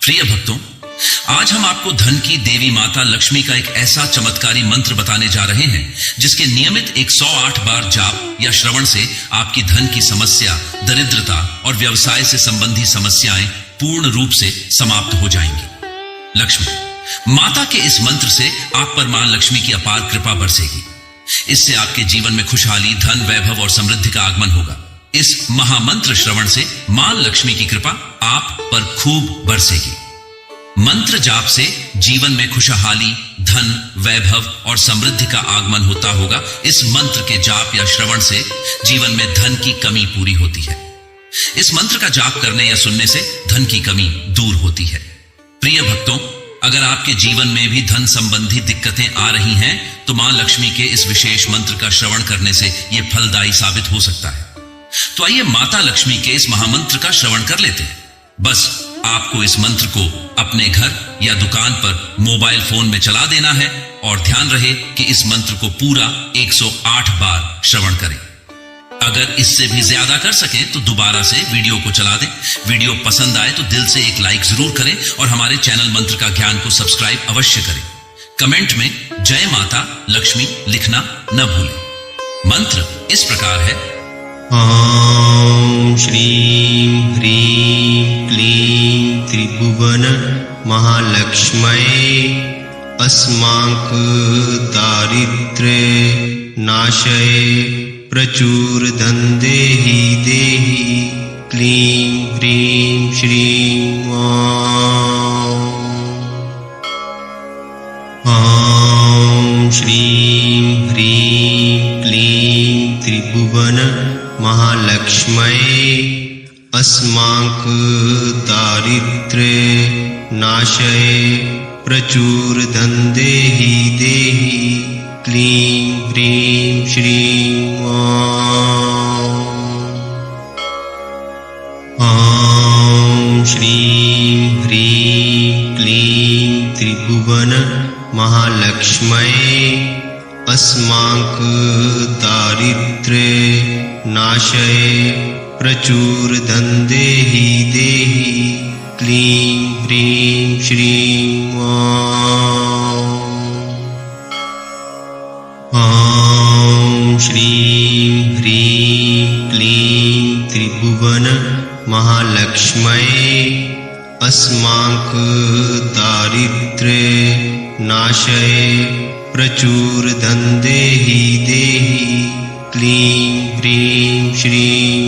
प्रिय भक्तों, आज हम आपको धन की देवी माता लक्ष्मी का एक ऐसा चमत्कारी मंत्र बताने जा रहे हैं जिसके नियमित 108 बार जाप या श्रवण से आपकी धन की समस्या, दरिद्रता और व्यवसाय से संबंधी समस्याएं पूर्ण रूप से समाप्त हो जाएंगी। लक्ष्मी माता के इस मंत्र से आप पर मां लक्ष्मी की अपार कृपा बरसेगी। इससे आपके जीवन में खुशहाली, धन, वैभव और समृद्धि का आगमन होगा। इस महामंत्र श्रवण से मां लक्ष्मी की कृपा आप पर खूब बरसेगी। मंत्र जाप से जीवन में खुशहाली, धन, वैभव और समृद्धि का आगमन होता होगा। इस मंत्र के जाप या श्रवण से जीवन में धन की कमी पूरी होती है। इस मंत्र का जाप करने या सुनने से धन की कमी दूर होती है। प्रिय भक्तों, अगर आपके जीवन में भी धन संबंधी दिक्कतें आ रही हैं तो मां लक्ष्मी के इस विशेष मंत्र का श्रवण करने से यह फलदायी साबित हो सकता है। तो आइए माता लक्ष्मी के इस महामंत्र का श्रवण कर लेते हैं। बस आपको इस मंत्र को अपने घर या दुकान पर मोबाइल फोन में चला देना है और ध्यान रहे कि इस मंत्र को पूरा 108 बार श्रवण करें। अगर इससे भी ज्यादा कर सकें तो दोबारा से वीडियो को चला दें। वीडियो पसंद आए तो दिल से एक लाइक जरूर करें और हमारे चैनल मंत्र का ज्ञान को सब्सक्राइब अवश्य करें। कमेंट में जय माता लक्ष्मी लिखना न भूलें। मंत्र इस प्रकार है। ॐ श्रीं ह्रीं क्लीं त्रिभुवन महालक्ष्म्यै अस्माक दारिद्र्य नाशये प्रचुर धन देहि देहि क्लीं ह्रीं श्रीं ॐ श्रीं ह्रीं क्लीं त्रिभुवन महालक्ष्म्यै अस्माक दारिद्र्य नाशये प्रचुर धन देहि देहि क्लीं ह्रीं श्रीं ॐ श्रीं ह्रीं क्लीं त्रिभुवन महालक्ष्म्यै अस्माक दारिद्र्य नाशये प्रचुर धन देहि देहि क्लीं ह्रीं श्रीं ॐ श्रीं ह्रीं क्लीं त्रिभुवन महालक्ष्म्यै अस्माक दारिद्र्य नाशये प्रचुर धन देहि देहि क्लीं ह्रीं श्रीं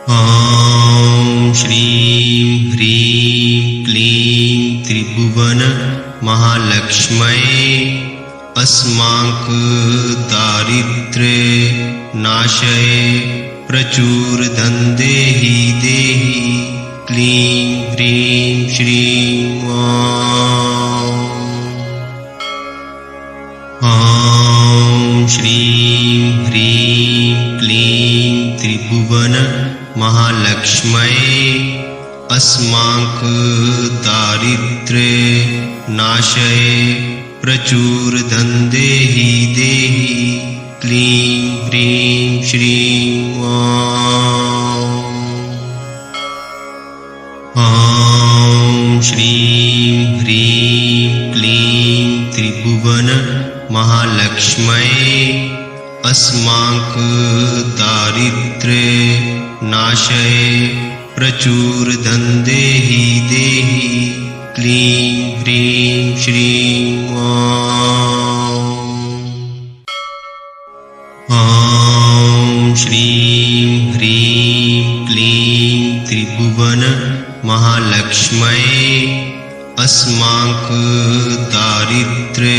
ॐ श्रीं ह्रीं क्लीं त्रिभुवन महालक्ष्म्यै अस्माक दारिद्र्य नाशये प्रचुर धन देहि देहि क्लीं ह्रीं श्रीं ॐ श्रीं ह्रीं क्लीं त्रिभुवन महालक्ष्म्यै अस्माक दारिद्र्य नाशये प्रचुर धन देहि देहि क्लीं ह्रीं श्रीं ॐ श्रीं ह्रीं क्लीं त्रिभुवन महालक्ष्म्यै अस्माक दारिद्र्य नाशये प्रचुर धन देहि देहि क्लीं ह्रीं श्रीं ॐ श्रीं ह्रीं क्लीं त्रिभुवन महालक्ष्म्यै अस्माक दारिद्र्य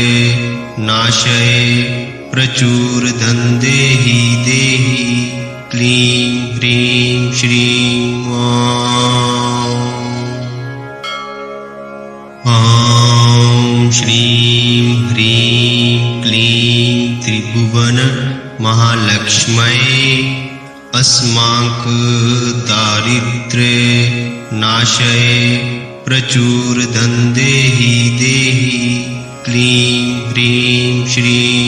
नाशये प्रचुर धन देहि देहि क्लीं ह्रीं श्रीं ॐ श्रीं ह्रीं क्लीं त्रिभुवन महालक्ष्म्यै अस्माक दारिद्र्य नाशये प्रचुर धन देहि देहि क्लीं ह्रीं श्रीं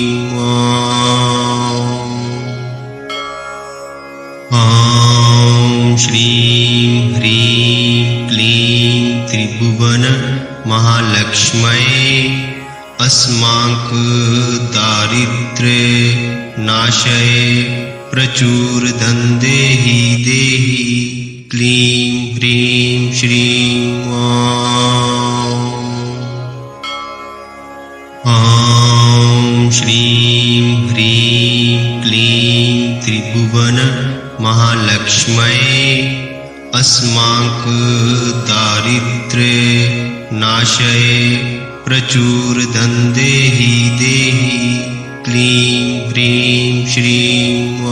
ॐ श्रीं ह्रीं क्लीं त्रिभुवन महालक्ष्म्यै अस्माक दारिद्र्य नाशये प्रचुर धन देहि देहि क्लीं ह्रीं श्रीं ॐ श्रीं ह्रीं क्लीं त्रिभुवन महालक्ष्म्यै अस्माक दारिद्र्य नाशये प्रचुर धन देहि देहि क्लीं ह्रीं श्रीं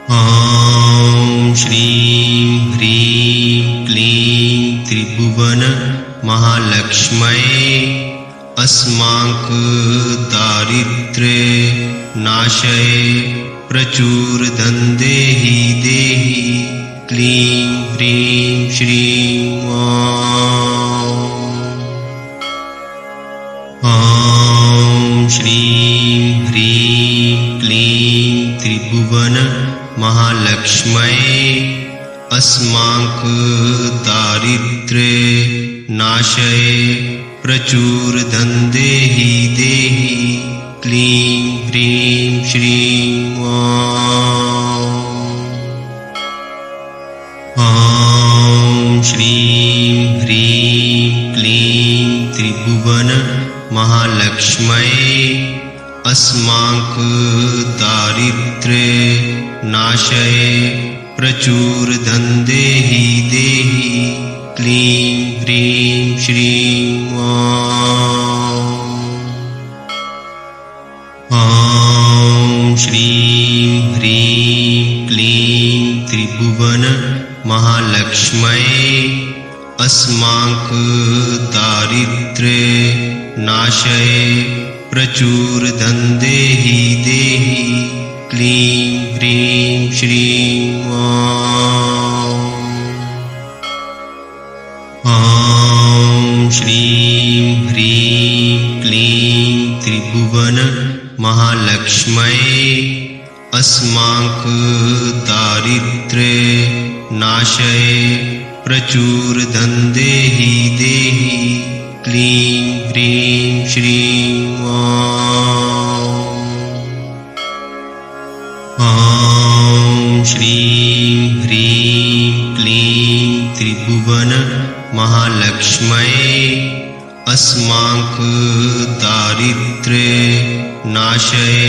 ॐ श्रीं ह्रीं क्लीं त्रिभुवन महालक्ष्म्यै अस्माक दारिद्र्य नाशये प्रचुर धन देहि देहि क्लीं ह्रीं श्रीं ॐ श्रीं ह्रीं क्लीं त्रिभुवन महालक्ष्म्यै अस्माक दारिद्र्य नाशये प्रचुर धन देहि देहि क्लीं ह्रीं श्रीं ॐ श्रीं ह्रीं क्लीं त्रिभुवन महालक्ष्म्यै अस्माक दारिद्र्य नाशये प्रचुर धन देहि देहि क्लीं ह्रीं श्रीं ॐ श्रीं ह्रीं क्लीं त्रिभुवन महालक्ष्म्यै अस्माक दारिद्र्य नाशये प्रचुर धन देहि देहि क्लीं ह्रीं श्रीं ॐ श्रीं ह्रीं क्लीं त्रिभुवन महालक्ष्म्यै अस्माक दारिद्र्य नाशये प्रचुर धन देहि देहि क्लीं ह्रीं श्रीं ॐ श्रीं ह्रीं क्लीं त्रिभुवन महालक्ष्म्यै अस्माक दारिद्र्य नाशये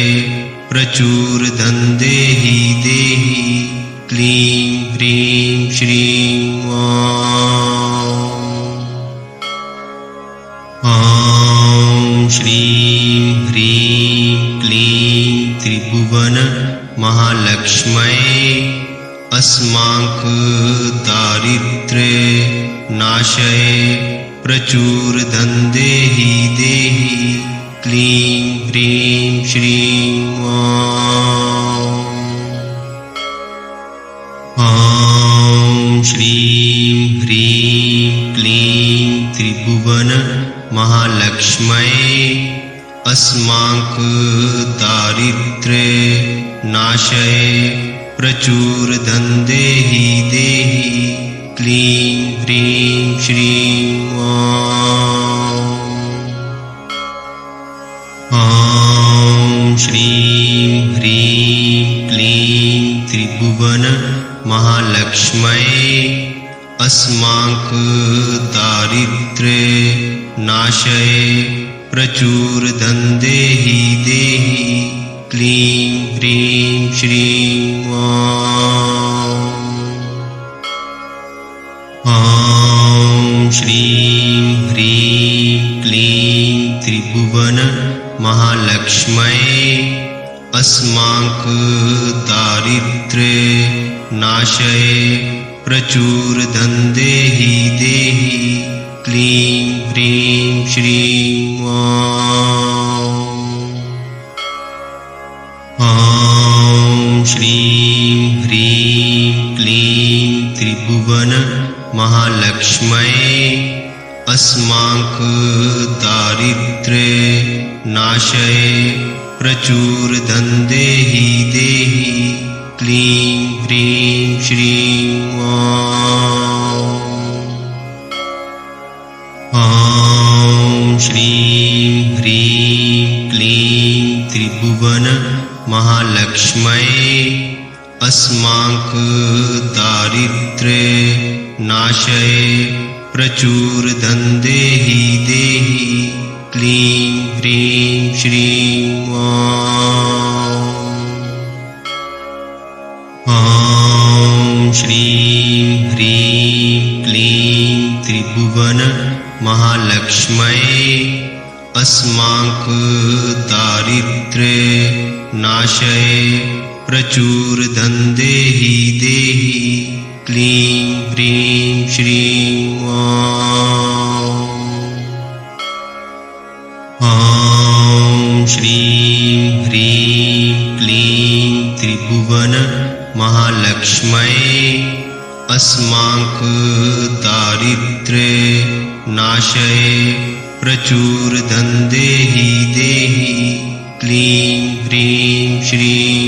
प्रचुर धन देहि देहि क्लीं ह्रीं श्रीं ॐ श्रीं ह्रीं क्लीं त्रिभुवन महालक्ष्म्यै अस्माक दारिद्र्य नाशये प्रचुर धन देहि देहि क्लीं ह्रीं श्रीं ॐ श्रीं ह्रीं क्लीं त्रिभुवन महालक्ष्म्यै अस्माक दारिद्र्य नाशये प्रचुर धन देहि देहि क्लीं ह्रीं श्रीं ॐ श्रीं ह्रीं क्लीं त्रिभुवन महालक्ष्म्यै अस्माक दारिद्र्य नाशये प्रचुर धन देहि देहि क्लीं ह्रीं श्रीं ॐ श्रीं ह्रीं क्लीं त्रिभुवन महालक्ष्म्यै अस्माक दारिद्र्य नाशये प्रचुर धन देहि देहि क्लीं ह्रीं श्रीं ॐ श्रीं ह्रीं क्लीं त्रिभुवन महालक्ष्म्यै अस्माक दारिद्र्य नाशये प्रचुर धन देहि देहि क्लीं ह्रीं श्रीं ॐ श्रीं ह्रीं क्लीं त्रिभुवन महालक्ष्म्यै अस्माक दारिद्र्य नाशये प्रचुर धन देहि देहि क्लीं ह्रीं श्रीं ॐ श्रीं ह्रीं क्लीं त्रिभुवन महालक्ष्म्यै अस्माक दारिद्र्य नाशये प्रचुर धन देहि देहि क्लीं ह्रीं श्रीं ॐ श्रीं ह्रीं क्लीं त्रिभुवन महालक्ष्म्यै अस्माक दारिद्र्य नाशये प्रचुर धन देहि देहि क्लीं ह्रीं श्रीं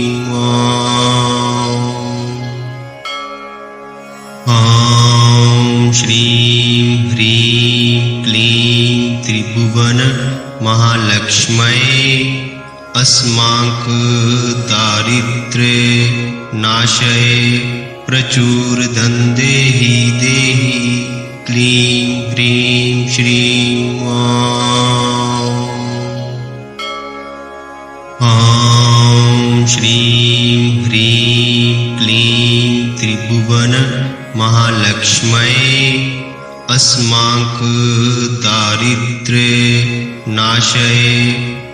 ॐ श्रीं ह्रीं क्लीं त्रिभुवन महालक्ष्म्यै अस्माक दारिद्र्य नाशये प्रचुर धन देहि देहि क्लीं ह्रीं श्रीं ॐ श्रीं ह्रीं क्लीं त्रिभुवन महालक्ष्म्यै अस्माक दारिद्र्य नाशये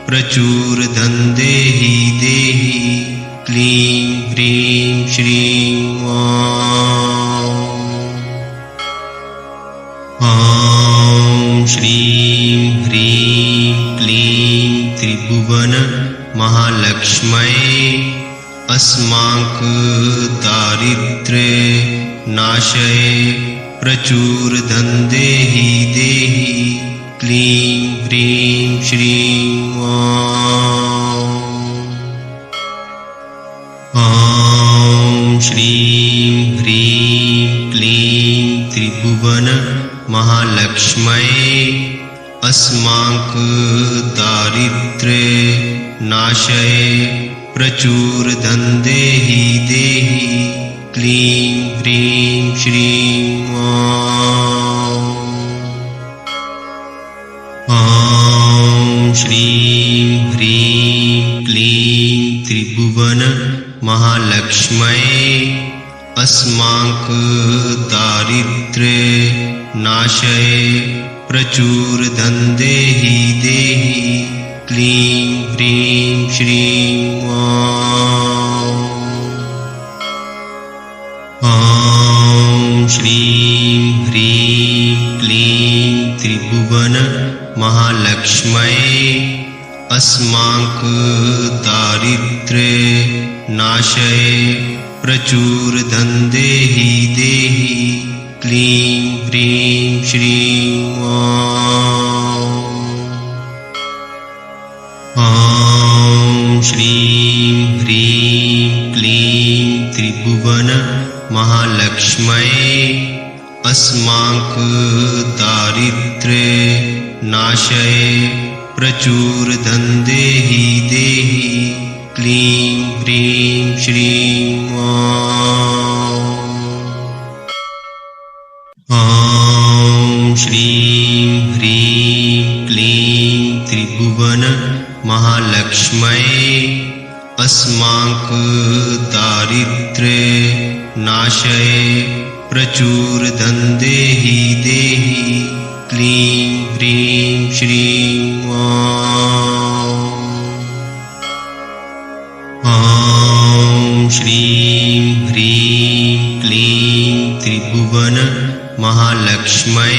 प्रचुर धन देहि देहि क्लीं ह्रीं श्रीं ॐ श्रीं ह्रीं क्लीं त्रिभुवन महालक्ष्म्यै अस्माक दारिद्र्य नाशये प्रचुर धन देहि देहि क्लीं ह्रीं श्रीं ॐ श्रीं ह्रीं क्लीं त्रिभुवन महालक्ष्म्यै अस्माक दारिद्र्य नाशये प्रचुर धन देहि देहि क्लीं ह्रीं श्रीं ॐ श्रीं ह्रीं क्लीं त्रिभुवन महालक्ष्म्यै अस्माक दारिद्र्य नाशये प्रचुर धन देहि देहि क्लीं ह्रीं श्रीं ॐ श्रीं ह्रीं क्लीं त्रिभुवन महालक्ष्म्यै अस्माक दारिद्र्य नाशये प्रचुर धन देहि देहि क्लीं ह्रीं श्रीं ॐ श्रीं ह्रीं क्लीं त्रिभुवन महालक्ष्म्यै अस्माक दारिद्र्य नाशये प्रचुर धन देहि देहि क्लीं ह्रीं श्रीं ॐ श्रीं ह्रीं क्लीं त्रिभुवन महालक्ष्म्यै अस्माक दारिद्र्य नाशये प्रचुर धन देहि देहि क्लीं ह्रीं श्रीं ॐ श्रीं ह्रीं क्लीं त्रिभुवन महालक्ष्म्यै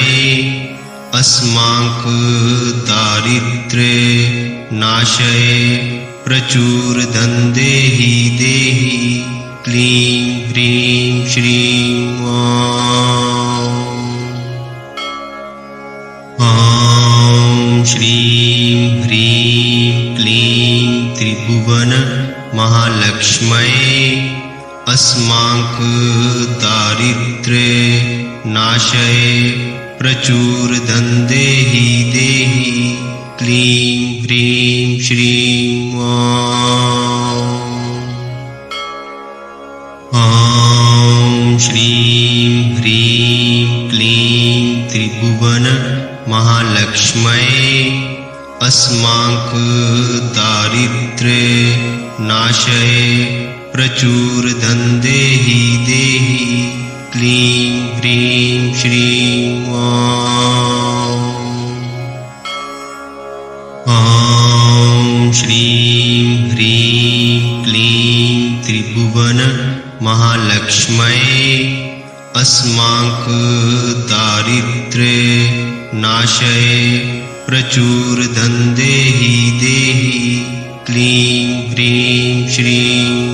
अस्माक दारिद्र्य नाशये प्रचुर धन देहि देहि क्लीं ह्रीं श्रीं ॐ श्रीं ह्रीं क्लीं त्रिभुवन महालक्ष्म्यै अस्माक दारिद्र्ये नाशये प्रचुरधन्देहि देहि क्लीं ह्रीं श्रीं ॐ श्रीं ह्रीं क्लीं त्रिभुवन महालक्ष्म्यै अस्माक दारिद्र्ये नाशये प्रचुरधन्देहि देहि क्लीं ह्रीं श्रीं ॐ श्रीं ह्रीं क्लीं त्रिभुवन महालक्ष्म्यै अस्माक दारिद्र्ये नाशये प्रचुरधन्देहि देहि क्लीं ह्रीं श्रीं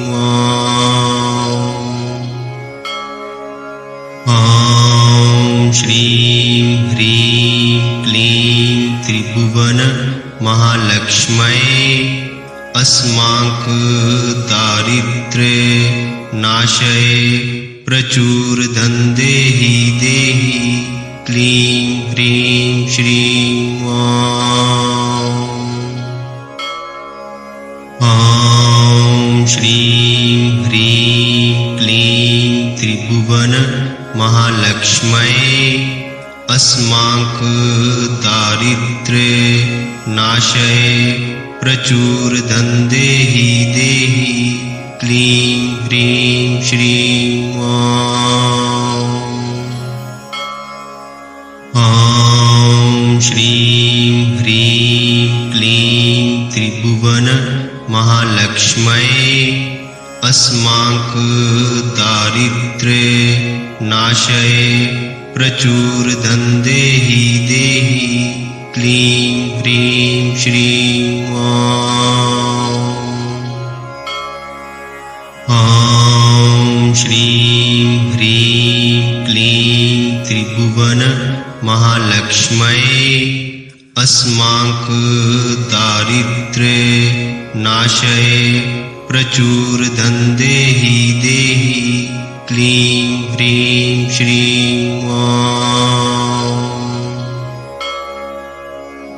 ॐ श्रीं ह्रीं क्लीं त्रिभुवन महालक्ष्म्यै अस्माक दारिद्र्ये नाशये प्रचुरधन्देहि देहि क्लीं ह्रीं श्रीं ॐ श्रीं ह्रीं क्लीं त्रिभुवन महालक्ष्म्यै अस्माक दारिद्र्ये नाशये प्रचुरधन्देहि देहि क्लीं ह्रीं श्रीं ॐ श्रीं ह्रीं क्लीं त्रिभुवन महालक्ष्म्यै अस्माक दारिद्र्ये नाशये प्रचुरधन्देहि देहि क्लीं ह्रीं श्रीं ॐ श्रीं ह्रीं क्लीं त्रिभुवन महालक्ष्म्यै अस्माक दारिद्र्ये नाशये प्रचुरधन्देहि देहि क्लीं ह्रीं श्रीं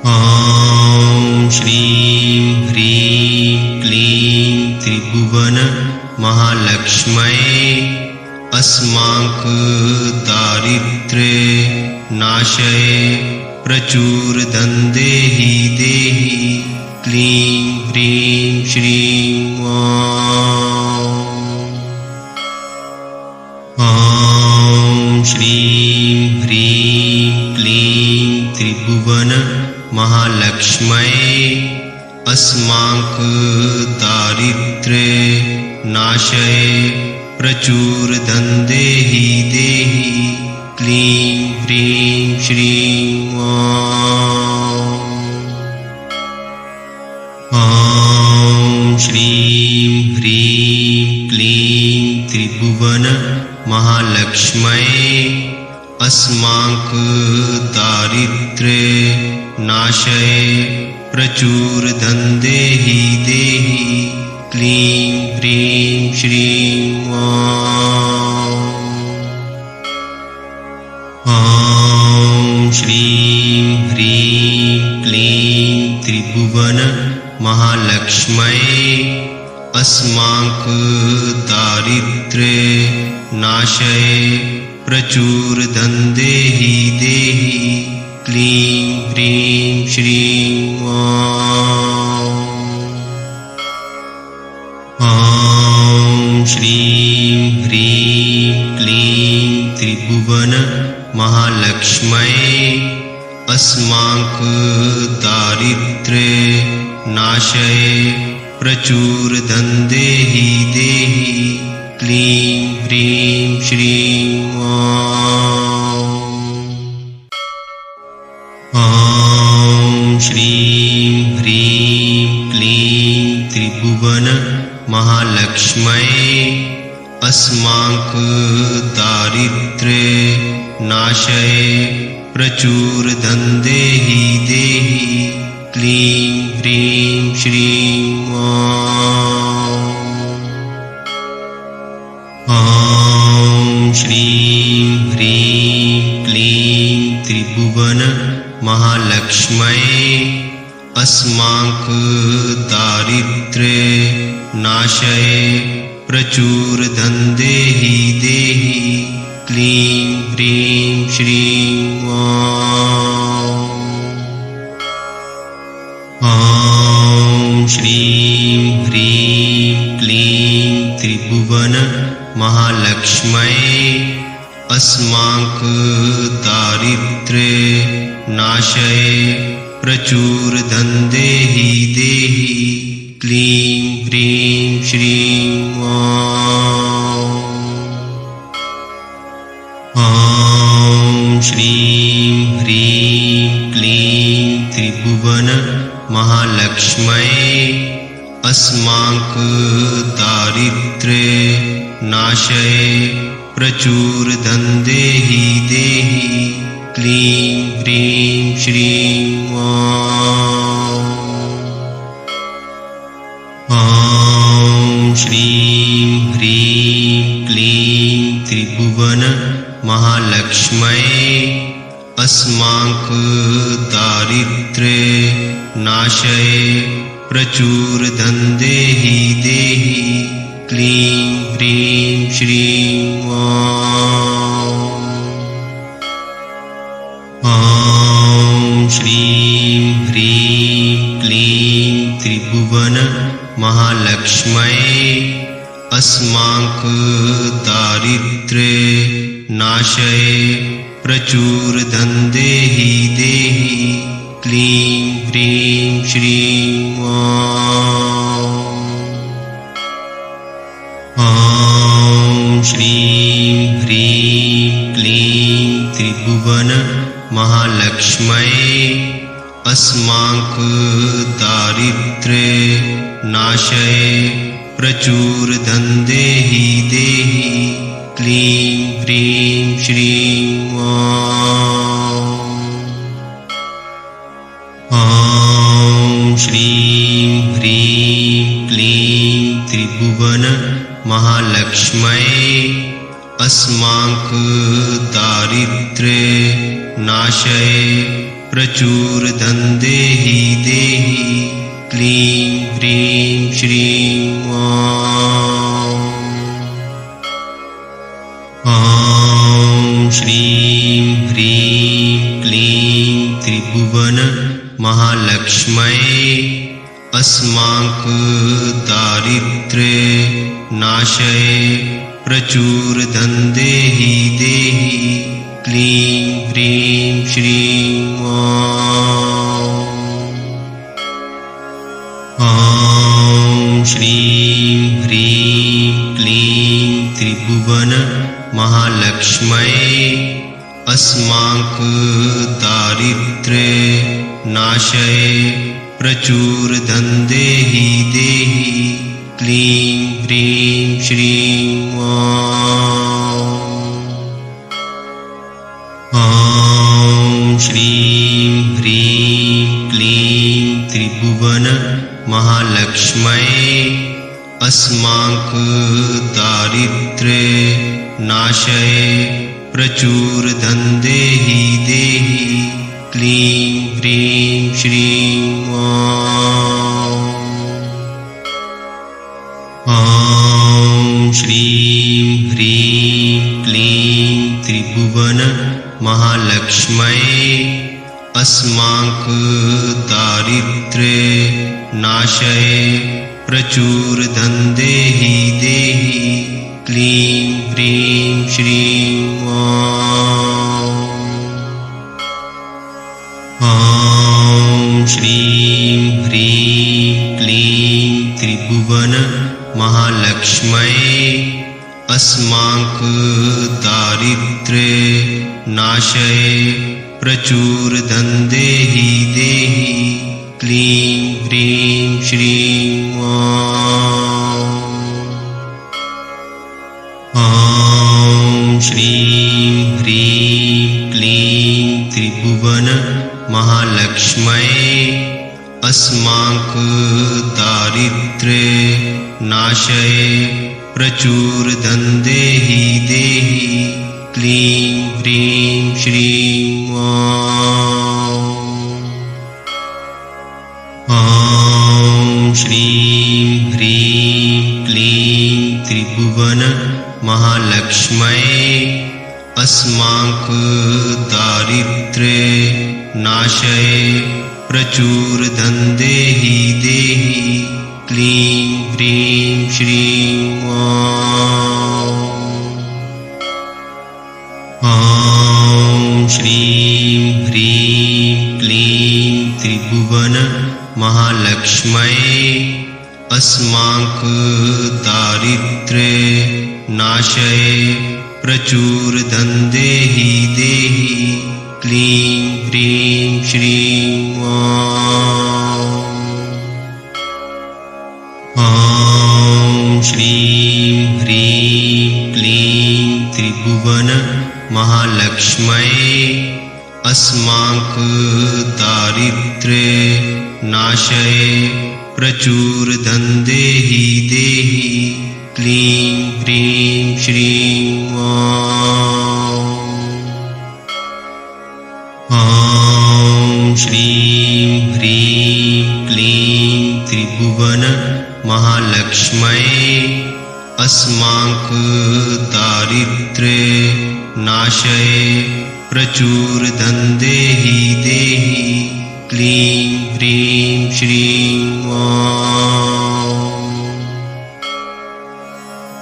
ॐ श्रीं ह्रीं क्लीं त्रिभुवन महालक्ष्म्यै अस्माक दारिद्र्ये नाशये प्रचुरधन्देहि देहि क्लीं ह्रीं श्रीं ॐ श्रीं ह्रीं क्लीं त्रिभुवन महालक्ष्म्यै अस्माक दारिद्र्ये नाशये प्रचुरधन्देहि देहि क्लीं ह्रीं श्रीं ॐ श्रीं ह्रीं क्लीं त्रिभुवन महालक्ष्म्यै अस्माक दारिद्र्ये नाशये प्रचुरधन्देहि देहि क्लीं ह्रीं श्रीं ॐ श्रीं ह्रीं क्लीं त्रिभुवन महालक्ष्म्यै अस्माक दारिद्र्ये नाशये प्रचुरधन्देहि देहि क्लीं ह्रीं श्रीं ॐ श्रीं ह्रीं क्लीं त्रिभुवन महालक्ष्म्यै अस्माक दारिद्र्ये नाशये प्रचुरधन्देहि देहि क्लीं ह्रीं श्रीं ॐ श्रीं ह्रीं क्लीं त्रिभुवन महालक्ष्म्यै अस्माक दारिद्र्ये नाशये प्रचुरधन्देहि देहि क्लीं ह्रीं श्रीं ॐ श्रीं ह्रीं क्लीं त्रिभुवन महालक्ष्मये अस्माक दारिद्र्य नाशये प्रचुर धन देहि देहि क्लीं ह्रीं श्रीं ॐ श्रीं ह्रीं क्लीं त्रिभुवन महालक्ष्मये अस्माक दारिद्र्य नाशये प्रचुर धन देहि देहि क्लीं ह्रीं श्रीं ॐ श्रीं ह्रीं क्लीं त्रिभुवन महालक्ष्मये अस्माक दारिद्र्य नाशये प्रचुर धन देहि देहि क्लीं ह्रीं श्रीं ॐ श्रीं ह्रीं क्लीं त्रिभुवन महालक्ष्मये अस्माक दारिद्र्य नाशये प्रचुर धन देहि देहि क्लीं ह्रीं श्रीं ॐ श्रीं ह्रीं क्लीं त्रिभुवन महालक्ष्मये अस्माक दारिद्र्य नाशये प्रचुर धन देहि देहि क्लीं ह्रीं श्रीं ॐ श्रीं ह्रीं क्लीं त्रिभुवन महालक्ष्मये अस्माक दारिद्र्य नाशये प्रचुर धन देहि देहि क्लीं ह्रीं श्रीं ॐ श्रीं ह्रीं क्लीं त्रिभुवन महालक्ष्मये अस्माक दारिद्र्य नाशये प्रचुर धन देहि देहि क्लीं ह्रीं श्रीं ॐ श्रीं ह्रीं क्लीं त्रिभुवन महालक्ष्मये अस्माक दारिद्र्य नाशये प्रचुर धन देहि देहि क्लीं ह्रीं श्रीं ॐ श्रीं ह्रीं क्लीं त्रिभुवन महालक्ष्मये अस्माक दारिद्र्य नाशये प्रचुर धन देहि देहि क्लीं ह्रीं श्रीं ॐ श्रीं ह्रीं क्लीं त्रिभुवन महालक्ष्मये अस्माक दारिद्र्य नाशये प्रचुर धन देहि देहि क्लीं ह्रीं श्रीं ॐ श्रीं ह्रीं क्लीं त्रिभुवन महालक्ष्मये अस्माक दारिद्र्य नाशये प्रचुर धन देहि देहि क्लीं ह्रीं श्रीं ॐ श्रीं ह्रीं क्लीं त्रिभुवन महालक्ष्मये अस्माक दारिद्र्य नाशये प्रचुर धन देहि देहि क्लीं ह्रीं श्रीं ॐ श्रीं ह्रीं क्लीं त्रिभुवन महालक्ष्मये अस्माक दारिद्र्य नाशये प्रचुरधन देहि देहि क्लीं ह्रीं श्रीं ॐ श्रीं ह्रीं क्लीं त्रिभुवन महालक्ष्मये अस्माक दारिद्र्य नाशये प्रचुरधन देहि देहि क्लीं ह्रीं श्रीं ॐ श्रीं ह्रीं क्लीं त्रिभुवन महालक्ष्मये अस्माक दारिद्र्य नाशये प्रचुरधन देहि देहि क्लीं ह्रीं श्रीं ॐ श्रीं ह्रीं क्लीं त्रिभुवन महालक्ष्मये अस्माक दारिद्र्य नाशये प्रचुरधन देहि देहि क्लीं ह्रीं श्रीं ॐ श्रीं ह्रीं क्लीं त्रिभुवन महालक्ष्मये अस्माक दारिद्र्य नाशये प्रचुरधन देहि देहि क्लीं ह्रीं श्रीं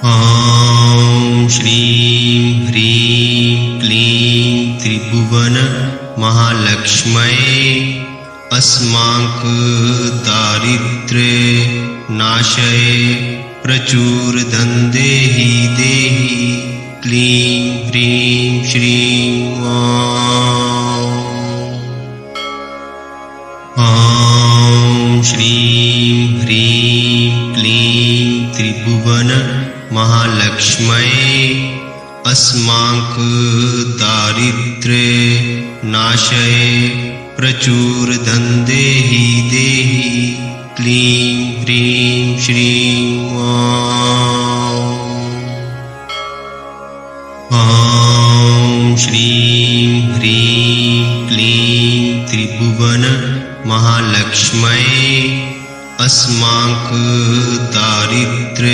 ॐ श्रीं ह्रीं क्लीं त्रिभुवन महालक्ष्मये अस्माक दारिद्र्य नाशये प्रचुरधन देहि देहि क्लीं ह्रीं श्रीं ॐ श्रीं ह्रीं क्लीं त्रिभुवन महालक्ष्मये अस्माक दारिद्र्य नाशये प्रचुरधन देहि देहि क्लीं ह्रीं श्रीं ॐ श्रीं ह्रीं क्लीं त्रिभुवन महालक्ष्मये अस्माक दारिद्र्य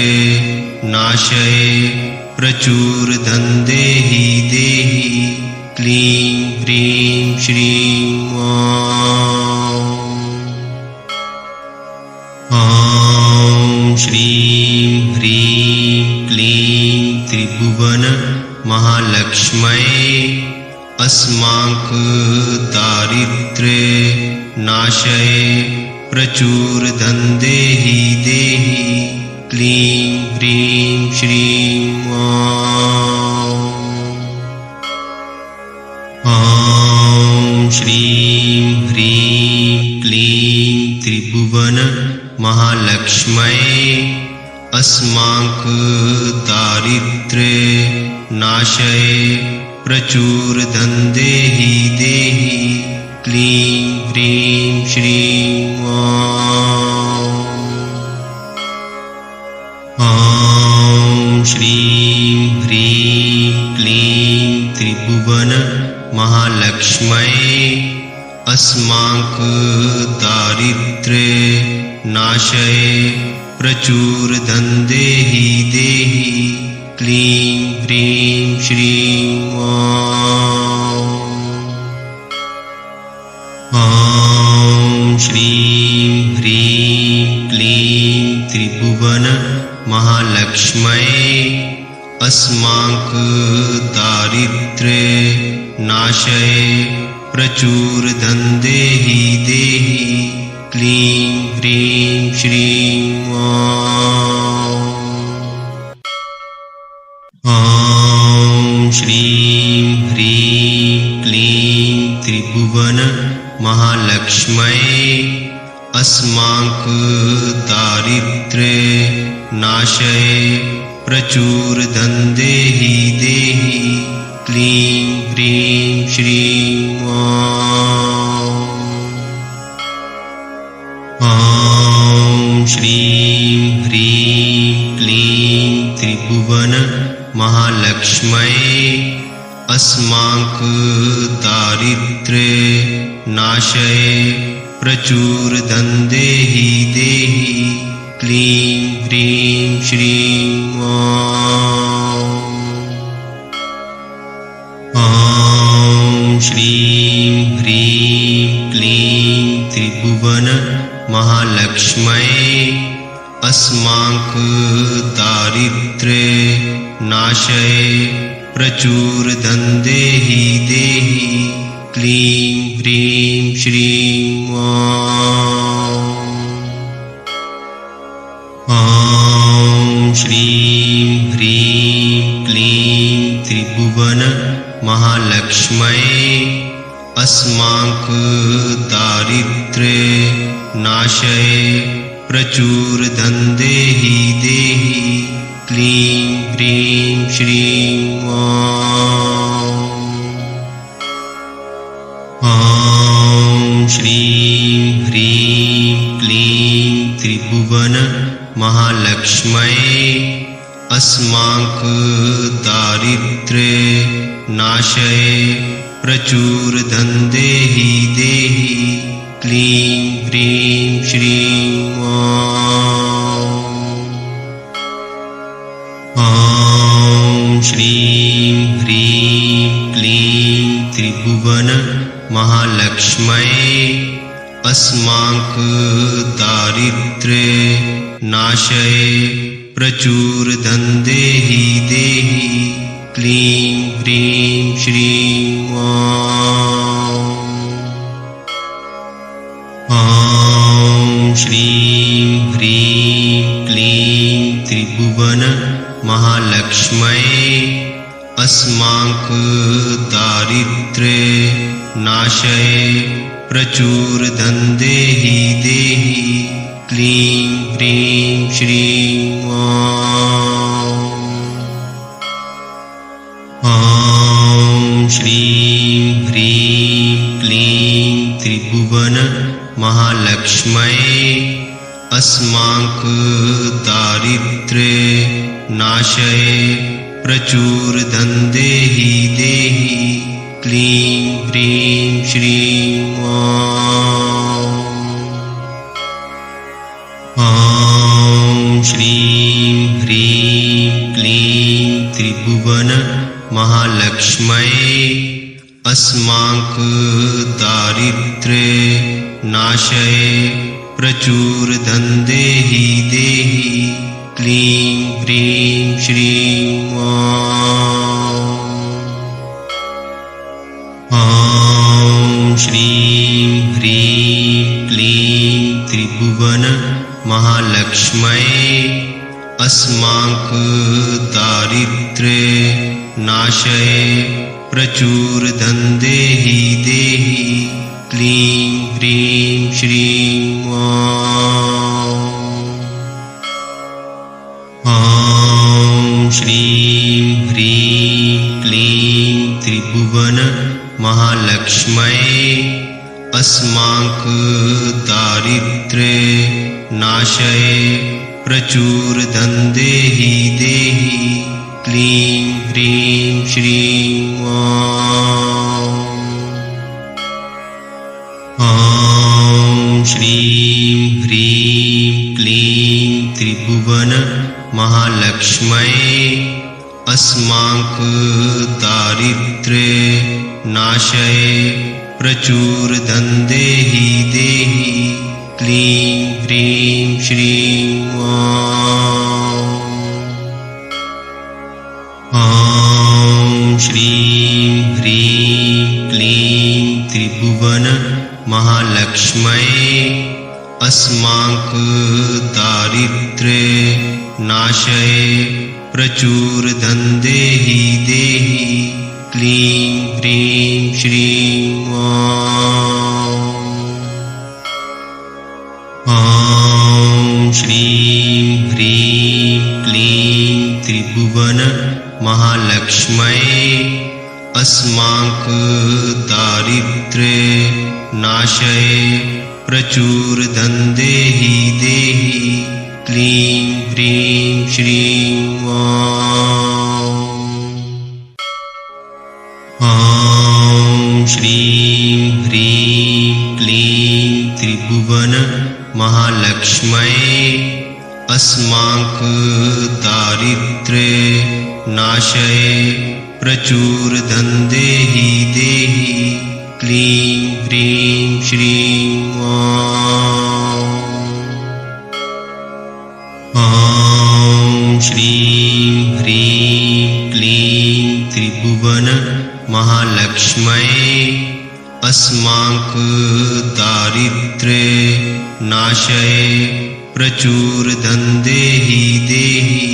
नाशये प्रचुरधन देहि देहि क्लीं ह्रीं श्रीं ॐ श्रीं ह्रीं क्लीं त्रिभुवन महालक्ष्मये अस्माक दारिद्र्य नाशये प्रचुरधन देहि देहि क्लीं ह्रीं श्रीं ॐ श्रीं ह्रीं क्लीं त्रिभुवन महालक्ष्मये अस्माक दारिद्र्य नाशये प्रचुरधन देहि देहि क्लीं ह्रीं श्रीं ॐ श्रीं ह्रीं क्लीं त्रिभुवन महालक्ष्मये अस्माक दारिद्र्य नाशये प्रचुरधन देहि देहि क्लीं ह्रीं श्रीं ॐ श्रीं ह्रीं क्लीं त्रिभुवन महालक्ष्मये अस्माक दारिद्र्य नाशये प्रचुरधन देहि देहि क्लीं ह्रीं श्रीं ॐ श्रीं ह्रीं क्लीं त्रिभुवन महालक्ष्मये अस्माक दारिद्र्य नाशये प्रचुरधन देहि देहि क्लीं ह्रीं श्रीं ॐ श्रीं ह्रीं क्लीं त्रिभुवन महालक्ष्मये अस्माक दारिद्र्य नाशये प्रचुर धन देहि देहि क्लीं ह्रीं श्रीं ॐ श्रीं ह्रीं क्लीं त्रिभुवन महालक्ष्मये अस्माक दारिद्र्य नाशये प्रचुर धन देहि देहि क्लीं ह्रीं श्रीं ॐ श्रीं ह्रीं क्लीं त्रिभुवन महालक्ष्मये अस्माक दारिद्र्य नाशये प्रचुर धन देहि देहि क्लीं ह्रीं श्रीं ॐ श्रीं ह्रीं क्लीं त्रिभुवन महालक्ष्मये अस्माक दारिद्र्य नाशये प्रचुर धन देहि देहि क्लीं ह्रीं श्रीं ॐ श्रीं ह्रीं क्लीं त्रिभुवन महालक्ष्मये अस्माक दारिद्र्य नाशये प्रचुर धन देहि देहि क्लीं ह्रीं श्रीं ॐ श्रीं ह्रीं क्लीं त्रिभुवन महालक्ष्मये अस्माक दारिद्र्य नाशये प्रचुर धन देहि देहि क्लीं ह्रीं श्रीं ॐ श्रीं ह्रीं क्लीं त्रिभुवन महालक्ष्मये अस्माक दारिद्र्य नाशये प्रचुर धन देहि देहि क्लीं ह्रीं श्रीं ॐ श्रीं ह्रीं क्लीं त्रिभुवन महालक्ष्मये अस्माक दारिद्र्य नाशये प्रचुर धन देहि देहि क्लीं ह्रीं श्रीं ॐ श्रीं ह्रीं क्लीं त्रिभुवन महालक्ष्मये अस्माक दारिद्र्य नाशये प्रचुर धन देहि देहि क्लीं ह्रीं श्रीं ॐ श्रीं ह्रीं क्लीं त्रिभुवन महालक्ष्मये अस्माक दारिद्र्य नाशये प्रचुर धन देहि देहि क्लीं ह्रीं श्रीं ॐ श्रीं ह्रीं क्लीं त्रिभुवन महालक्ष्मये अस्माक दारिद्र्य नाशये प्रचुर धन देहि देहि क्लीं ह्रीं श्रीं ॐ श्रीं ह्रीं क्लीं त्रिभुवन महालक्ष्मये अस्माक दारिद्र्य नाशये प्रचुर धन देहि देहि क्लीं ह्रीं श्रीं ॐ श्रीं ह्रीं क्लीं त्रिभुवन महालक्ष्मये अस्माक दारिद्र्य नाशये प्रचुर धन देहि देहि क्लीं ह्रीं श्रीं महालक्ष्मये अस्माक दारिद्र्ये नाशये प्रचुरधन देहि देहि क्लीं ह्रीं श्रीं ॐ श्रीं ह्रीं क्लीं त्रिभुवन महालक्ष्मये अस्माक दारिद्र्ये नाशये प्रचुरधन देहि देहि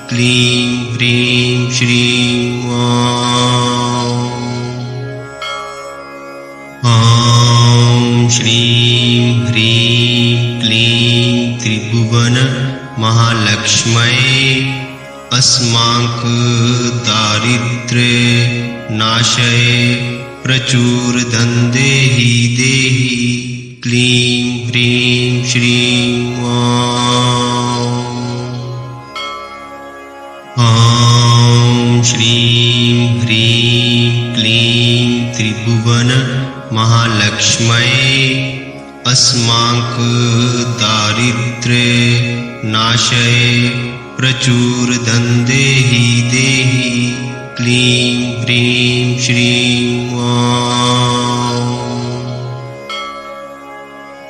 क्लीं ह्रीं श्रीं ॐ श्रीं ह्रीं क्लीं त्रिभुवन महालक्ष्मये अस्माक दारिद्र्ये नाशये प्रचुरधन देहि देहि क्लीं ह्रीं श्रीं ॐ श्रीं ह्रीं क्लीं त्रिभुवन महालक्ष्मये अस्माक दारिद्र्ये नाशये प्रचुरधन देहि देहि क्लीं ह्रीं श्रीं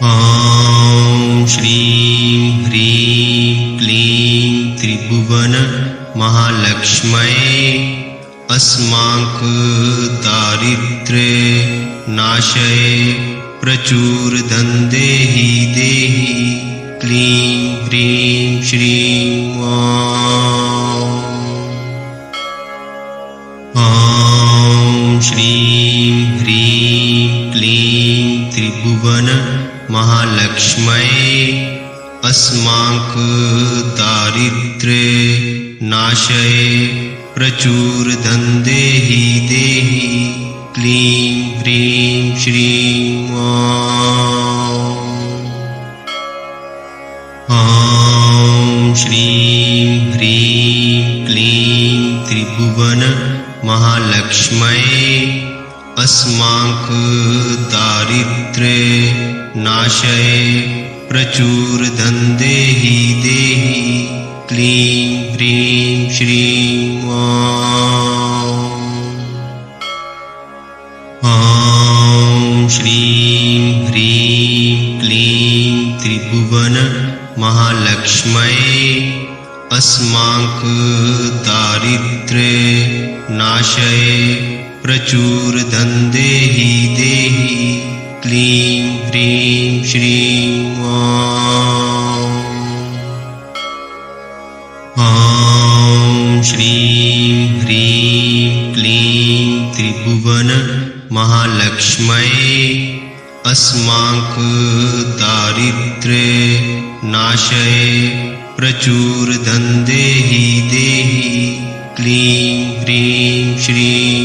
ॐ श्रीं ह्रीं क्लीं त्रिभुवन महालक्ष्मये अस्माक दारिद्र्ये नाशये प्रचुरधन देहि देहि क्लीं ह्रीं श्रीं ॐ श्रीं ह्रीं क्लीं त्रिभुवन महालक्ष्मये अस्माक दारिद्र्ये नाशये प्रचुरधन देहि देहि क्लीं ह्रीं श्रीं ॐ श्रीं ह्रीं क्लीं त्रिभुवन महालक्ष्मये अस्माक दारिद्र्ये नाशये प्रचुरधन देहि देहि क्लीं ह्रीं श्रीं ॐ श्रीं ह्रीं क्लीं त्रिभुवन महालक्ष्मये अस्माक दारिद्र्ये नाशये प्रचुरधन देहि देहि क्लीं ह्रीं श्रीं ॐ श्रीं ह्रीं क्लीं त्रिभुवन महालक्ष्मये अस्माक दारिद्र्ये नाशये प्रचुरधन देहि देहि क्लीं ह्रीं श्रीं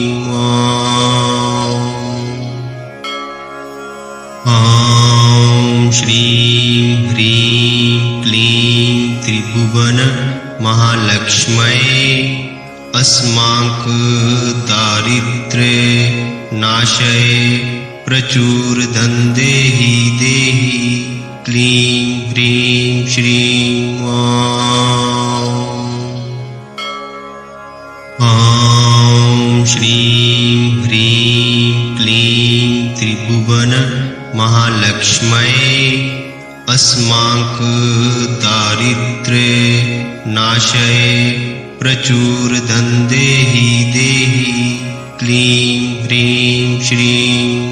ॐ श्रीं ह्रीं क्लीं त्रिभुवन महालक्ष्मये अस्माक दारिद्र्ये नाशये प्रचुरधन देहि देहि क्लीं ह्रीं श्रीं ॐ श्रीं ह्रीं क्लीं त्रिभुवन महालक्ष्मये अस्माक दारिद्र्ये नाशये प्रचुरधन देहि देहि क्लीं ह्रीं श्रीं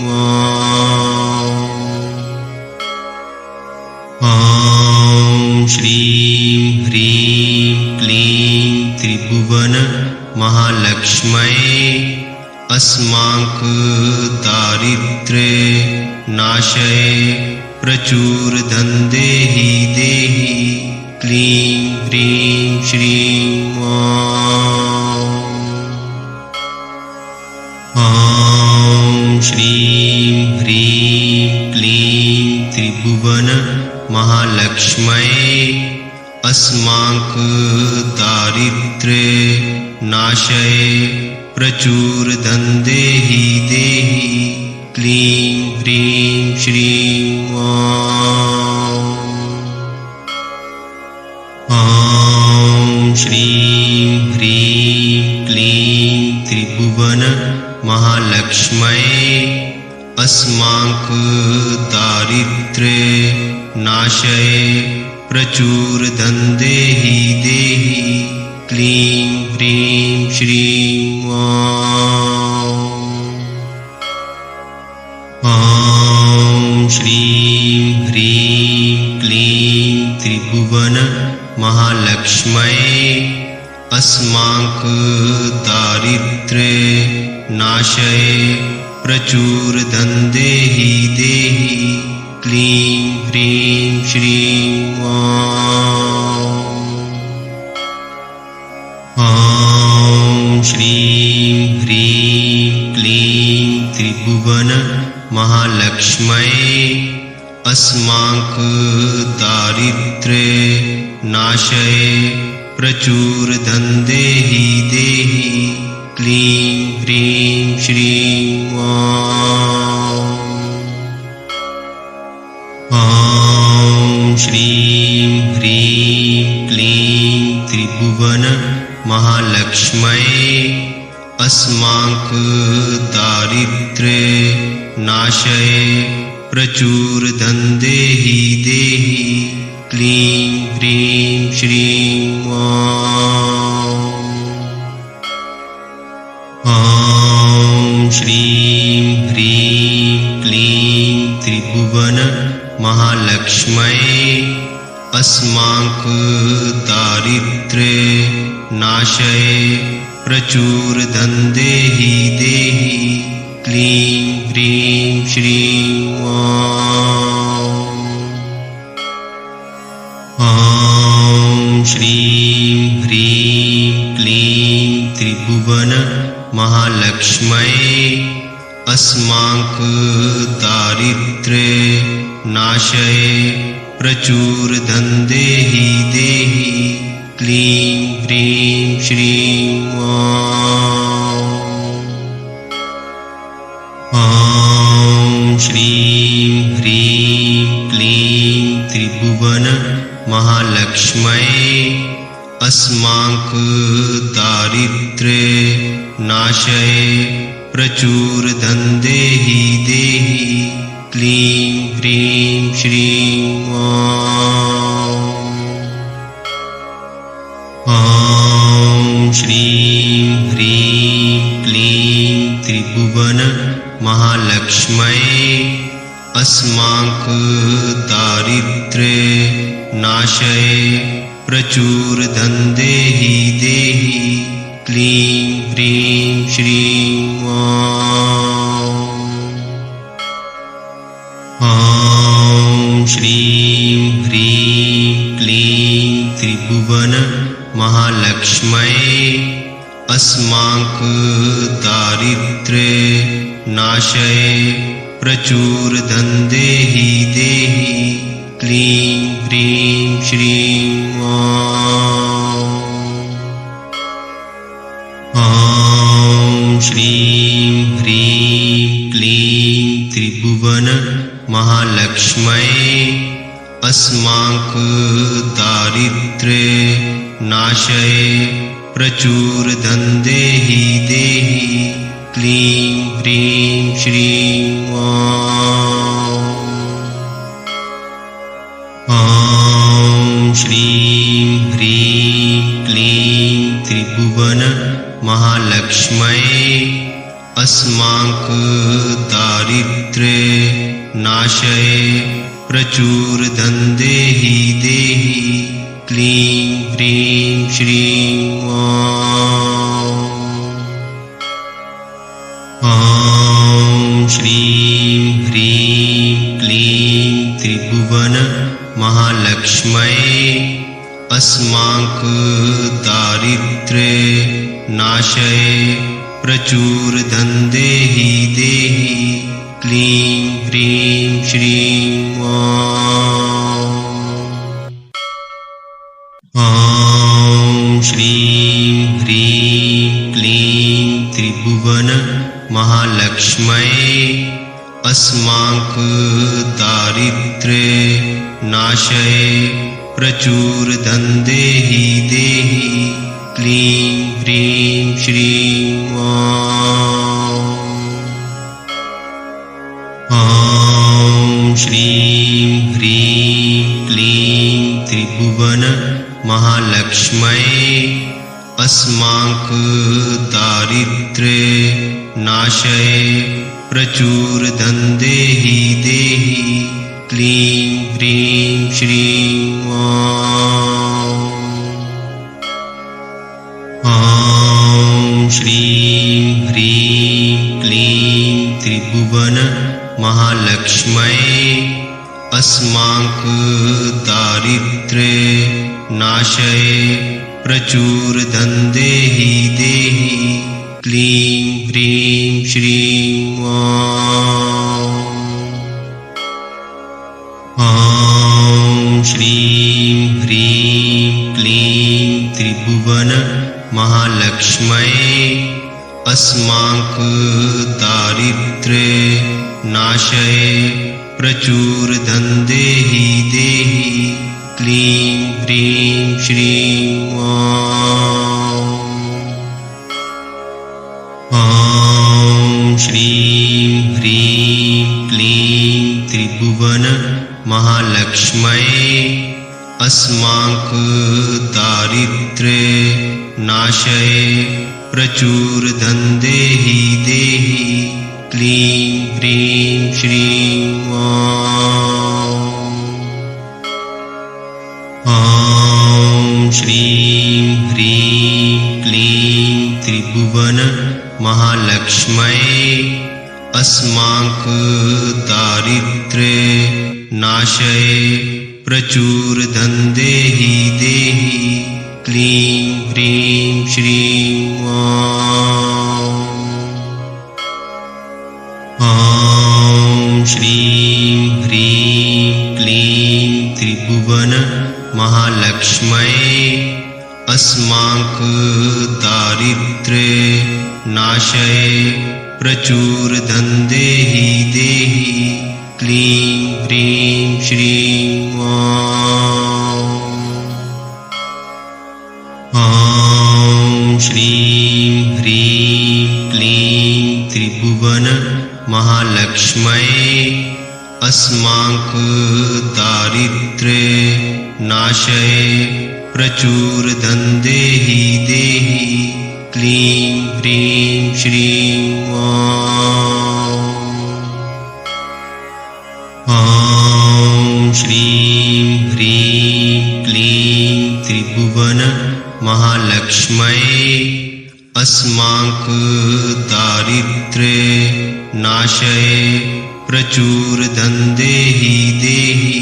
ॐ श्रीं ह्रीं क्लीं त्रिभुवन महालक्ष्मये अस्माक दारिद्र्ये नाशये प्रचुरधन देहि देहि क्लीं ह्रीं श्रीं ॐ श्रीं ह्रीं क्लीं त्रिभुवन महालक्ष्मये अस्माक दारिद्र्ये नाशये प्रचुरधन देहि देहि क्लीं ह्रीं श्रीं श्रीं ह्रीं क्लीं त्रिभुवन महालक्ष्म्यै अस्माक दारिद्र्य नाशये प्रचुरधन देहि देहि क्लीं ह्रीं श्रीं ॐ श्रीं ह्रीं क्लीं त्रिभुवन महालक्ष्म्यै अस्माक दारिद्र्य नाशये प्रचुरधन देहि देहि क्लीं ह्रीं श्रीं ॐ श्रीं ह्रीं क्लीं त्रिभुवन महालक्ष्म्यै अस्माक दारिद्र्य नाशये प्रचुरधन देहि देहि क्लीं ह्रीं श्रीं ॐ श्रीं ह्रीं क्लीं त्रिभुवन महालक्ष्म्यै अस्माक दारिद्र्य नाशये प्रचुरधन देहि देहि क्लीं ह्रीं श्रीं ॐ श्रीं ह्रीं क्लीं त्रिभुवन महालक्ष्म्यै अस्माक दारिद्र्य नाशये प्रचुरधन देहि देहि क्लीं ह्रीं श्रीं ॐ श्रीं ह्रीं क्लीं त्रिभुवन महालक्ष्म्यै अस्माक दारिद्र्य नाशये प्रचुरधन देहि देहि क्लीं ह्रीं श्रीं ॐ श्रीं ह्रीं क्लीं त्रिभुवन महालक्ष्म्यै अस्माक दारिद्र्य नाशये प्रचुरधन देहि देहि क्लीं ह्रीं श्रीं ॐ श्रीं ह्रीं क्लीं त्रिभुवन महालक्ष्म्यै अस्माक दारिद्र्य नाशये प्रचुरधन देहि देहि क्लीं ह्रीं श्रीं ॐ श्रीं ह्रीं क्लीं त्रिभुवन महालक्ष्म्यै अस्माक दारिद्र्य नाशये प्रचुरधन देहि देहि क्लीं ह्रीं श्रीं ॐ श्रीं ह्रीं क्लीं त्रिभुवन महालक्ष्म्यै अस्माक दारिद्र्य नाशये प्रचुरधन देहि देहि क्लीं ह्रीं श्रीं ॐ श्रीं ह्रीं क्लीं त्रिभुवन महालक्ष्म्यै अस्माक दारिद्र्य नाशये प्रचुरधन देहि देहि क्लीं ह्रीं श्रीं ॐ श्रीं ह्रीं क्लीं त्रिभुवन महालक्ष्म्यै अस्माक दारिद्र्य नाशये प्रचुरधन देहि देहि क्लीं ह्रीं श्रीं ॐ श्रीं ह्रीं क्लीं त्रिभुवन महालक्ष्म्यै अस्माक दारिद्र्य नाशये प्रचुरधन्देहि देहि क्लीं ह्रीं श्रीं ॐ श्रीं ह्रीं क्लीं त्रिभुवन महालक्ष्म्यै अस्माकं नाशये प्रचुरधन्देहि देहि क्लीं ह्रीं श्रीं ॐ श्रीं ह्रीं क्लीं त्रिभुवन महालक्ष्म्यै अस्माकं नाशये प्रचुरधन्देहि देहि क्लीं ह्रीं श्रीं ॐ श्रीं ह्रीं क्लीं त्रिभुवन महालक्ष्म्यै अस्माकं नाशये प्रचुरधन्देहि देहि क्लीं ह्रीं श्रीं ॐ श्रीं ह्रीं क्लीं त्रिभुवन महालक्ष्म्यै अस्माकं नाशये प्रचुरधन्देहि देहि क्लीं ह्रीं श्रीं ॐ श्रीं ह्रीं क्लीं त्रिभुवन महालक्ष्म्यै अस्माकं नाशये प्रचुरधन्देहि देहि क्लीं ह्रीं श्रीं ॐ श्रीं ह्रीं क्लीं त्रिभुवन महालक्ष्म्यै अस्माकं नाशये प्रचुरधन्देहि देहि क्लीं ह्रीं श्रीं ॐ श्रीं ह्रीं क्लीं त्रिभुवन महालक्ष्म्यै अस्माकं नाशये प्रचुरधन्देहि देहि क्लीं ह्रीं श्रीं ॐ श्रीं ह्रीं क्लीं त्रिभुवन महालक्ष्म्यै अस्माकं नाशये प्रचुरधन्देहि देहि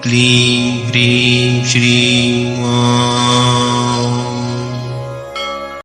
क्लीं ह्रीं श्रीं